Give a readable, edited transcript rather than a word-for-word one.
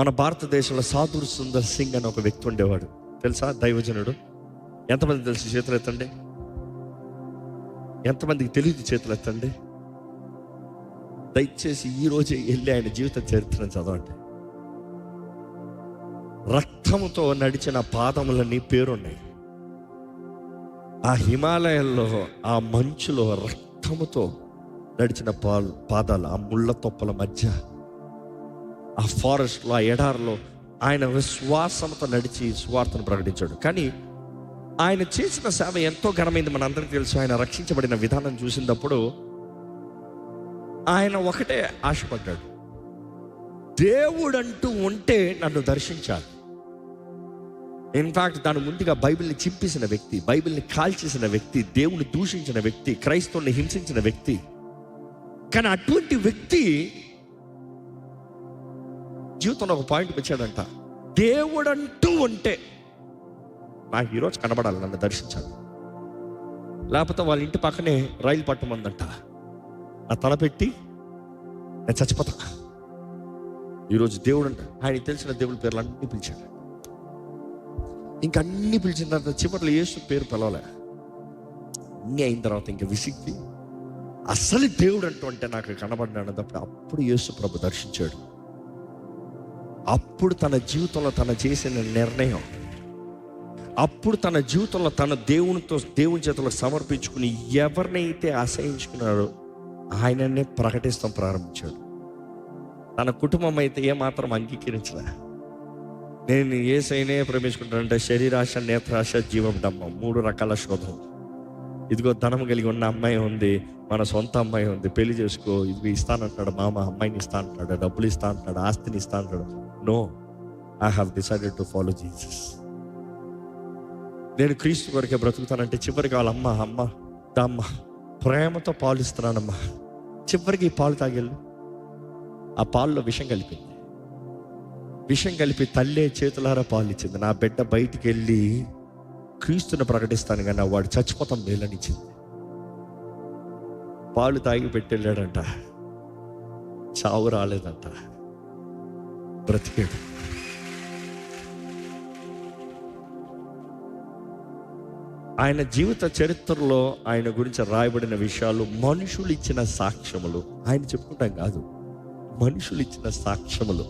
మన భారతదేశంలో సాధుర్ సుందర్ సింగ్ అని ఒక వ్యక్తి ఉండేవాడు. తెలుసా? దైవజనుడు. ఎంతమంది తెలుసు? చేతులు ఎత్తండి. ఎంతమందికి తెలియదు? చేతులు ఎత్తండి. దయచేసి ఈ రోజే వెళ్ళి ఆయన జీవిత చరిత్రను చదవండి. రక్తముతో నడిచిన పాదములని పేరున్నాయి. ఆ హిమాలయాల్లో ఆ మంచులో రక్తముతో నడిచిన పాదాలు, ఆ ముళ్ళ తొప్పల మధ్య, ఆ ఫారెస్ట్లో, ఆ ఎడారిలో ఆయన విశ్వాసంతో నడిచి సువార్తను ప్రకటించాడు. కానీ ఆయన చేసిన సేవ ఎంతో ఘనమైంది. మనందరికీ తెలుసు. ఆయన రక్షించబడిన విధానం చూసినప్పుడు ఆయన ఒకటే ఆశపడ్డాడు, దేవుడంటూ ఉంటే నన్ను దర్శించాలి. ఇన్ఫాక్ట్ దాని ముందుగా బైబిల్ని చింపేసిన వ్యక్తి, బైబిల్ని కాల్చేసిన వ్యక్తి, దేవుని దూషించిన వ్యక్తి, క్రైస్తవుల్ని హింసించిన వ్యక్తి. కానీ అటువంటి వ్యక్తి జీవితంలో ఒక పాయింట్కి వచ్చాడంట, దేవుడంటూ ఉంటే నాకు ఈరోజు కనబడాలి, నన్ను దర్శించాలి. లేకపోతే వాళ్ళ ఇంటి పక్కనే రైలు పట్టమందంట, నా తలపెట్టి నేను చచ్చిపోతా. ఈరోజు దేవుడు అంట, ఆయనకి తెలిసిన దేవుడి పేర్లు అన్నీ పిలిచాడు. ఇంక అన్ని పిలిచిన తర్వాత చివరిలో యేసు పేరు పిలవలే. అన్నీ అయిన తర్వాత ఇంక విసిగ్గి అసలు దేవుడు అంటూ అంటే నాకు కనబడినాడు. అప్పుడు యేసు ప్రభు దర్శించాడు. అప్పుడు తన జీవితంలో తను చేసిన నిర్ణయం, అప్పుడు తన జీవితంలో తన దేవుని చేతిలో సమర్పించుకుని ఎవరినైతే అసహించుకున్నాడో ఆయననే ప్రకటిస్తాం ప్రారంభించాడు. తన కుటుంబం అయితే ఏమాత్రం అంగీకరించలే. నేను యేసయ్యనే ప్రేమించుకుంటానంటే శరీరాశ, నేత్రాశ, జీవం డమ్మం, 3 రకాల శోధం. ఇదిగో ధనం కలిగి ఉన్న అమ్మాయి ఉంది, మన సొంత అమ్మాయి ఉంది, పెళ్లి చేసుకో, ఇదిగో ఇస్తానంటాడు మామ, అమ్మాయిని ఇస్తా అంటాడు, డబ్బులు ఇస్తా అంటాడు, ఆస్తిని ఇస్తా అంటాడు. No, I have decided to follow Jesus. నేను క్రీస్తు కొరకే బ్రతుకుతానంటే చివరికి వాళ్ళ అమ్మ దమ్మ ప్రేమతో పాలు ఇస్తున్నానమ్మా, చివరికి ఈ పాలు తాగెళ్ళు. ఆ పాల్లో విషం కలిపింది. విషం కలిపి తల్లే చేతులారా పాలు ఇచ్చింది. నా బిడ్డ బయటికి వెళ్ళి క్రీస్తుని ప్రకటిస్తాను కానీ వాడు చచ్చిపోతాం మేలనిచ్చింది. పాలు తాగి పెట్టెళ్ళాడంట, చావు రాలేదంట, బ్రతికాడు. ఆయన జీవిత చరిత్రలో ఆయన గురించి రాయబడిన విషయాలు మనుషులు ఇచ్చిన సాక్ష్యములు. ఆయన చెప్పుకుంటాం కాదు, మనుషులు ఇచ్చిన సాక్ష్యములు.